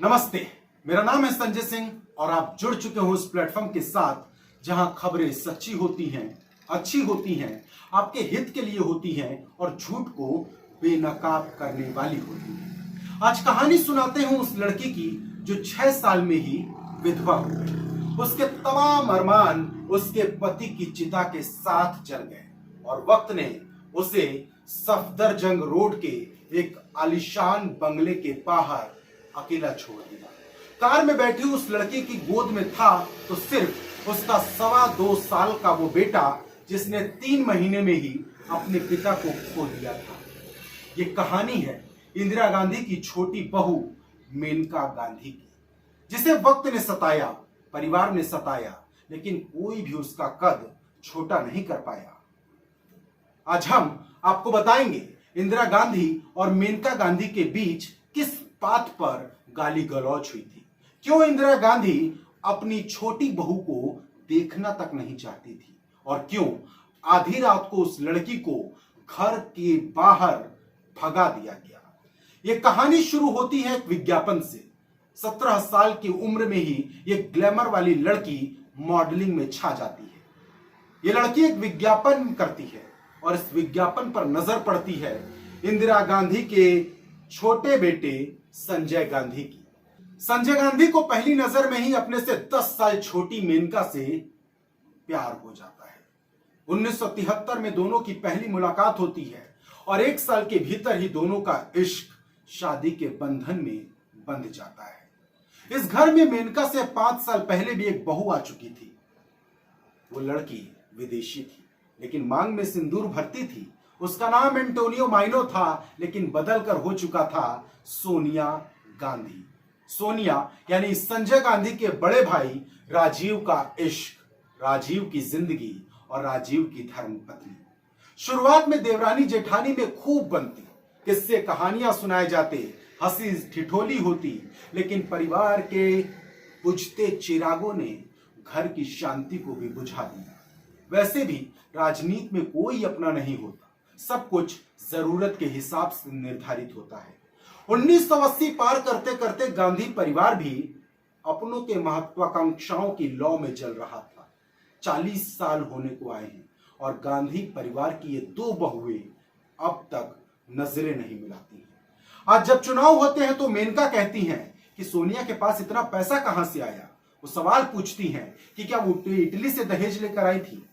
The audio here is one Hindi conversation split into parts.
नमस्ते, मेरा नाम है संजय सिंह और आप जुड़ चुके हो उस प्लेटफॉर्म के साथ जहां खबरें सच्ची होती हैं, अच्छी होती हैं, आपके हित के लिए होती हैं और झूठ को बेनकाब करने वाली होती हैं। आज कहानी सुनाते हैं उस लड़की की जो 6 साल में ही विधवा हो गई। उसके तमाम अरमान उसके पति की चिता के साथ जल गए और वक्त ने उसे सफदरजंग रोड के एक आलीशान बंगले के बाहर अकेला छोड़ दिया। कार में बैठी उस लड़की की गोद में था तो सिर्फ उसका 2.25 साल का वो बेटा जिसने 3 महीने में ही अपने पिता को खो दिया था। ये कहानी है इंदिरा गांधी की छोटी बहू मेनका गांधी की, जिसे वक्त ने सताया, परिवार ने सताया, लेकिन कोई भी उसका कद छोटा नहीं कर पाया। आज हम आपको बताएंगे इंदिरा गांधी और मेनका गांधी के बीच किस बात पर गाली गलौज हुई थी, क्यों इंदिरा गांधी अपनी छोटी बहू को देखना तक नहीं चाहती थी और क्यों आधी रात को उस लड़की को घर के बाहर भगा दिया गया। यह कहानी शुरू होती है एक विज्ञापन से। 17 साल की उम्र में ही यह ग्लैमर वाली लड़की मॉडलिंग में छा जाती है। यह लड़की एक विज्ञापन करती है और इस विज्ञापन पर नजर पड़ती है इंदिरा गांधी के छोटे बेटे संजय गांधी की। संजय गांधी को पहली नजर में ही अपने से 10 साल छोटी मेनका से प्यार हो जाता है। 1973 में दोनों की पहली मुलाकात होती है और 1 साल के भीतर ही दोनों का इश्क शादी के बंधन में बंध जाता है। इस घर में मेनका से 5 साल पहले भी एक बहू आ चुकी थी। वो लड़की विदेशी थी लेकिन मांग में सिंदूर भरती थी। उसका नाम एंटोनियो माइनो था लेकिन बदलकर हो चुका था सोनिया गांधी। सोनिया यानी संजय गांधी के बड़े भाई राजीव का इश्क, राजीव की जिंदगी और राजीव की धर्मपत्नी। शुरुआत में देवरानी जेठानी में खूब बनती, किस्से कहानियां सुनाए जाते, हंसी ठिठोली होती, लेकिन परिवार के बुझते चिरागों ने घर की शांति को भी बुझा दिया। वैसे भी राजनीति में कोई अपना नहीं होता, सब कुछ जरूरत के हिसाब से निर्धारित होता है। 1980 पार करते करते गांधी परिवार भी अपनों के महत्वाकांक्षाओं की लौ में जल रहा था। 40 साल होने को आए हैं और गांधी परिवार की ये 2 बहुएं अब तक नजरें नहीं मिलाती हैं। आज जब चुनाव होते हैं तो मेनका कहती हैं कि सोनिया के पास इतना पैसा कहां से आया। वो सवाल पूछती हैं कि क्या वो इटली से दहेज लेकर आई थी।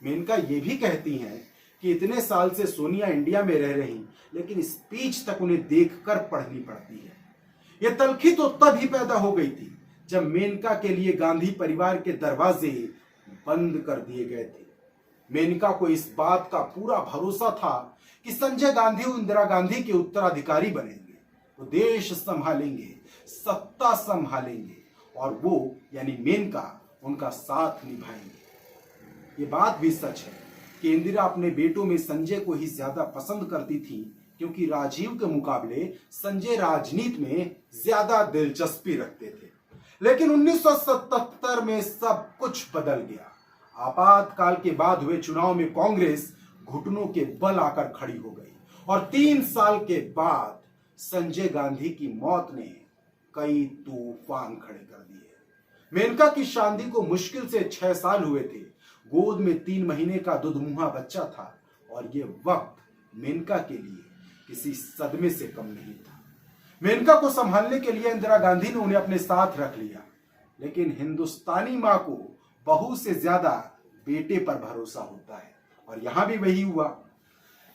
मेनका ये भी कहती हैं कि इतने साल से सोनिया इंडिया में रह रही लेकिन स्पीच तक उन्हें देखकर पढ़नी पड़ती है। यह तल्खी तो तब ही पैदा हो गई थी जब मेनका के लिए गांधी परिवार के दरवाजे बंद कर दिए गए थे। मेनका को इस बात का पूरा भरोसा था कि संजय गांधी इंदिरा गांधी के उत्तराधिकारी बनेंगे, वो देश संभालेंगे, सत्ता संभालेंगे और वो यानी मेनका उनका साथ निभाएंगे। ये बात भी सच है कि इंदिरा अपने बेटों में संजय को ही ज्यादा पसंद करती थी क्योंकि राजीव के मुकाबले संजय राजनीति में ज्यादा दिलचस्पी रखते थे। लेकिन 1977 में सब कुछ बदल गया। आपातकाल के बाद हुए चुनाव में कांग्रेस घुटनों के बल आकर खड़ी हो गई और 3 साल के बाद संजय गांधी की मौत ने कई तूफान खड़े कर दिए। मेनका की शादी को मुश्किल से 6 साल हुए थे। गोद में 3 महीने का दुधमुहा बच्चा था और यह वक्त मेनका के लिए किसी सदमे से कम नहीं था। मेनका को संभालने के लिए इंदिरा गांधी ने उन्हें अपने साथ रख लिया, लेकिन हिंदुस्तानी मां को बहू से ज्यादा बेटे पर भरोसा होता है और यहां भी वही हुआ।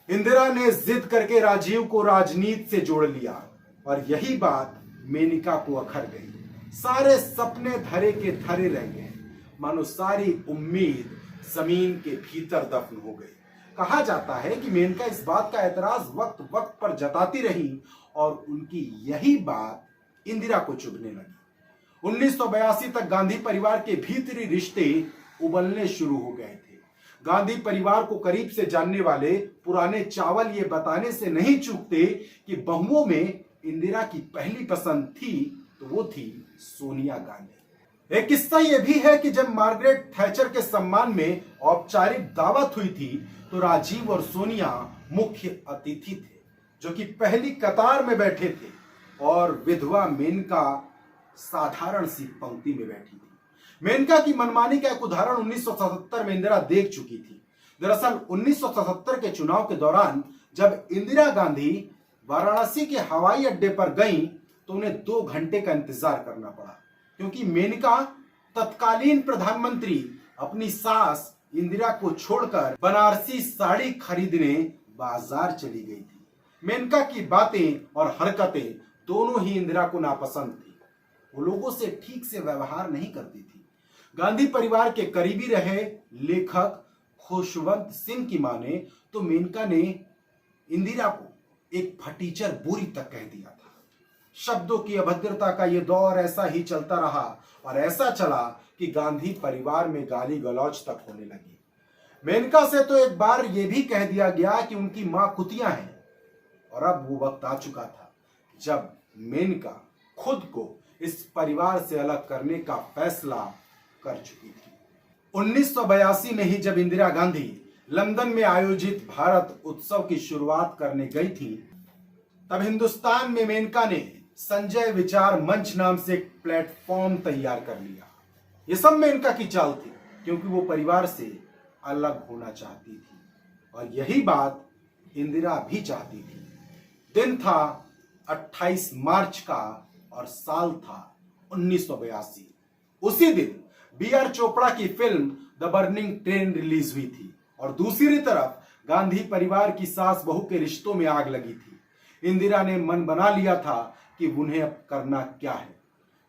इंदिरा ने जिद करके राजीव को राजनीति से जोड़ लिया और यही बात मेनका को अखर गई। सारे सपने धरे के धरे रह गए, मानो सारी उम्मीद जमीन के भीतर दफन हो गई। कहा जाता है कि मेनका इस बात का एतराज वक्त वक्त पर जताती रही और उनकी यही बात इंदिरा को चुभने लगी। 1982 तक गांधी परिवार के भीतरी रिश्ते उबलने शुरू हो गए थे। गांधी परिवार को करीब से जानने वाले पुराने चावल ये बताने से नहीं चूकते कि बहुओं में इंदिरा की पहली पसंद थी तो वो थी सोनिया गांधी। एक किस्सा यह भी है कि जब मार्गरेट थैचर के सम्मान में औपचारिक दावत हुई थी तो राजीव और सोनिया मुख्य अतिथि थे, जो कि पहली कतार में बैठे थे और विधवा मेनका साधारण सी पंक्ति में बैठी थी। मेनका की मनमानी का एक उदाहरण 1977 में इंदिरा देख चुकी थी। दरअसल 1977 के चुनाव के दौरान जब इंदिरा गांधी वाराणसी के हवाई अड्डे पर गईं तो उन्हें 2 घंटे का इंतजार करना पड़ा, क्योंकि मेनका तत्कालीन प्रधानमंत्री अपनी सास इंदिरा को छोड़कर बनारसी साड़ी खरीदने बाजार चली गई थी। मेनका की बातें और हरकतें दोनों ही इंदिरा को नापसंद थी। वो लोगों से ठीक से व्यवहार नहीं करती थी। गांधी परिवार के करीबी रहे लेखक खुशवंत सिंह की माने तो मेनका ने इंदिरा को एक फटीचर बोरी तक कह दिया था। शब्दों की अभद्रता का यह दौर ऐसा ही चलता रहा और ऐसा चला कि गांधी परिवार में गाली गलौज तक होने लगी। मेनका से तो एक बार यह भी कह दिया गया कि उनकी मां कुतिया है। और अब वो वक्त आ चुका था जब मेनका खुद को इस परिवार से अलग करने का फैसला कर चुकी थी। 1982 में ही जब इंदिरा गांधी लंदन में आयोजित भारत उत्सव की शुरुआत करने गई थी, तब हिंदुस्तान में मेनका ने संजय विचार मंच नाम से एक प्लेटफॉर्म तैयार कर लिया। यह सब मेनका की चाल थी, क्योंकि वो परिवार से अलग होना चाहती थी और यही बात इंदिरा भी चाहती थी। दिन था 28 मार्च का और साल था 1982। उसी दिन B.R. चोपड़ा की film the burning train release हुई थी और दूसरी तरफ गांधी परिवार की सास बहू के रिश्तों में आग लगी थी। इंदिरा ने मन बना लिया था कि उन्हें अब करना क्या है।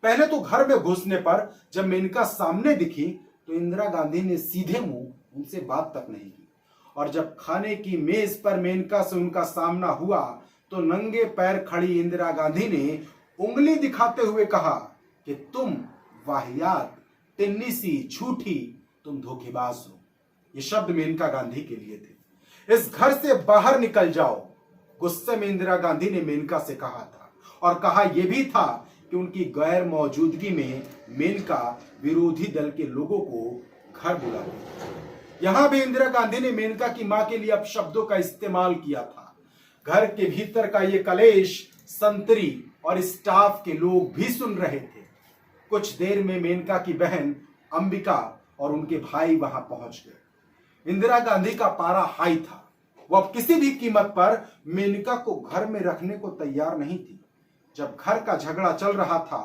पहले तो घर में घुसने पर जब मेनका सामने दिखी तो इंदिरा गांधी ने सीधे मुंह उनसे बात तक नहीं की और जब खाने की मेज पर मेनका से उनका सामना हुआ तो नंगे पैर खड़ी इंदिरा गांधी ने उंगली दिखाते हुए कहा कि तुम वाहियात, तिन्नी सी, झूठी, तुम धोखेबाज हो। ये शब्द मेनका गांधी के लिए थे। इस घर से बाहर निकल जाओ, गुस्से में इंदिरा गांधी ने मेनका से कहा था और कहा यह भी था कि उनकी गैर मौजूदगी में मेनका विरोधी दल के लोगों को घर बुला ली। यहां भी इंदिरा गांधी ने मेनका की मां के लिए अपशब्दों का इस्तेमाल किया था। घर के भीतर का ये कलेश संतरी और स्टाफ के लोग भी सुन रहे थे। कुछ देर में मेनका की बहन अंबिका और उनके भाई वहां पहुंच गए। इंदिरा गांधी का पारा हाई था। वो अब किसी भी कीमत पर मेनका को घर में रखने को तैयार नहीं थी। जब घर का झगड़ा चल रहा था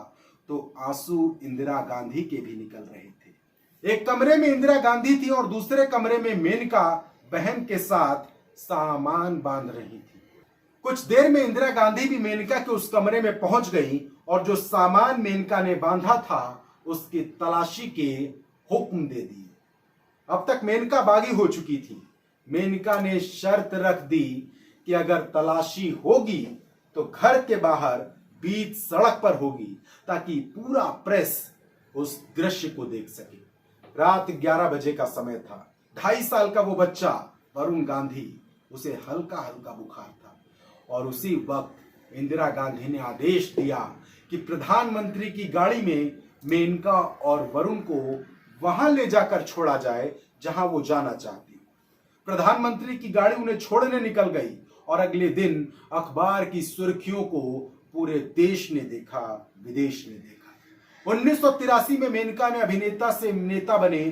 तो आंसू इंदिरा गांधी के भी निकल रहे थे। एक कमरे में इंदिरा गांधी थी और दूसरे कमरे में मेनका बहन के साथ सामान बांध रही थी। कुछ देर में इंदिरा गांधी भी मेनका के उस कमरे में पहुंच गई और जो सामान मेनका ने बांधा था उसकी तलाशी के हुक्म दे दिए। अब तक मेनका बागी हो चुकी थी। मेनका ने शर्त रख दी कि अगर तलाशी होगी तो घर के बाहर बीच सड़क पर होगी ताकि पूरा प्रेस उस दृश्य को देख सके। रात 11 बजे का समय था। 2.5 साल का वो बच्चा वरुण गांधी, उसे हल्का हल्का बुखार था और उसी वक्त इंदिरा गांधी ने आदेश दिया कि प्रधानमंत्री की गाड़ी में मेनका और वरुण को वहां ले जाकर छोड़ा जाए जहां वो जाना चाहती। प्रधानमंत्री की गाड़ी उन्हें छोड़ने निकल गई और अगले दिन अखबार की सुर्खियों को पूरे देश ने देखा, विदेश ने देखा। 1983 में मेनका ने अभिनेता से नेता बने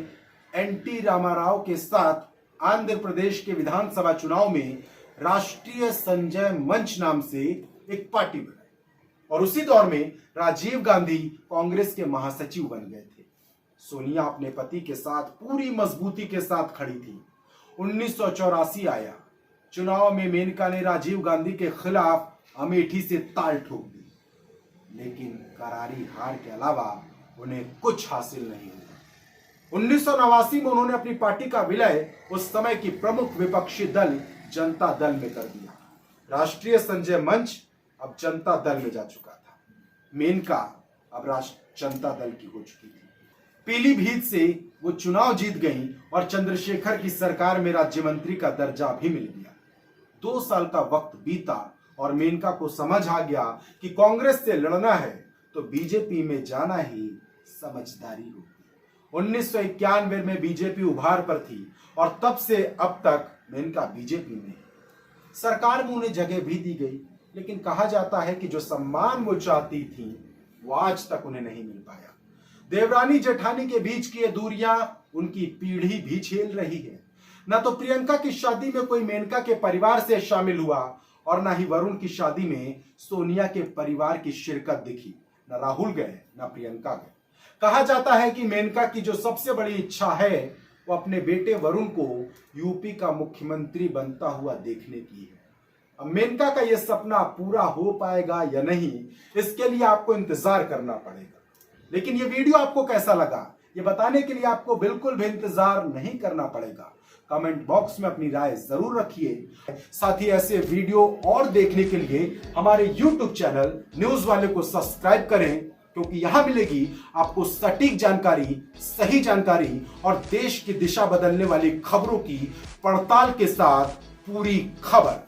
एनटी रामाराव के साथ आंध्र प्रदेश के विधानसभा चुनाव में राष्ट्रीय संजय मंच नाम से एक पार्टी बनाई और उसी दौर में राजीव गांधी कांग्रेस के महासचिव बन गए थे। सोनिया अपने पति के साथ पूरी मजबूती के साथ खड़ी थी। 1984 आया। चुनाव में मेनका ने राजीव गांधी के खिलाफ अमेठी से ताल ठोक दी, लेकिन करारी हार के अलावा उन्हें कुछ हासिल नहीं हुआ। 1989 में उन्होंने अपनी पार्टी का विलय उस समय की प्रमुख विपक्षी दल जनता दल में कर दिया। राष्ट्रीय संजय मंच अब जनता दल में जा चुका था। मेनका अब जनता दल की हो चुकी थी। पीलीभीत से वो चुनाव जीत गई और चंद्रशेखर की सरकार में राज्य मंत्री का दर्जा भी मिल गया। 2 साल का वक्त बीता और मेनका को समझ आ गया कि कांग्रेस से लड़ना है तो बीजेपी में जाना ही समझदारी होगी। 1991 में बीजेपी उभार पर थी और तब से अब तक मेनका बीजेपी में है। सरकार में उन्हें जगह भी दी गई, लेकिन कहा जाता है कि जो सम्मान वो चाहती थी वो आज तक उन्हें नहीं मिल पाया। देवरानी जेठानी के बीच की ये दूरियां उनकी पीढ़ी भी झेल रही है। न तो प्रियंका की शादी में कोई मेनका के परिवार से शामिल हुआ और न ही वरुण की शादी में सोनिया के परिवार की शिरकत दिखी। न राहुल गए न प्रियंका गए। कहा जाता है कि मेनका की जो सबसे बड़ी इच्छा है वो अपने बेटे वरुण को यूपी का मुख्यमंत्री बनता हुआ देखने की है। अब मेनका का यह सपना पूरा हो पाएगा या नहीं, इसके लिए आपको इंतजार करना पड़ेगा। लेकिन ये वीडियो आपको कैसा लगा ये बताने के लिए आपको बिल्कुल भी इंतजार नहीं करना पड़ेगा। कमेंट बॉक्स में अपनी राय जरूर रखिए। साथ ही ऐसे वीडियो और देखने के लिए हमारे YouTube चैनल न्यूज वाले को सब्सक्राइब करें, क्योंकि यहां मिलेगी आपको सटीक जानकारी, सही जानकारी और देश की दिशा बदलने वाली खबरों की पड़ताल के साथ पूरी खबर।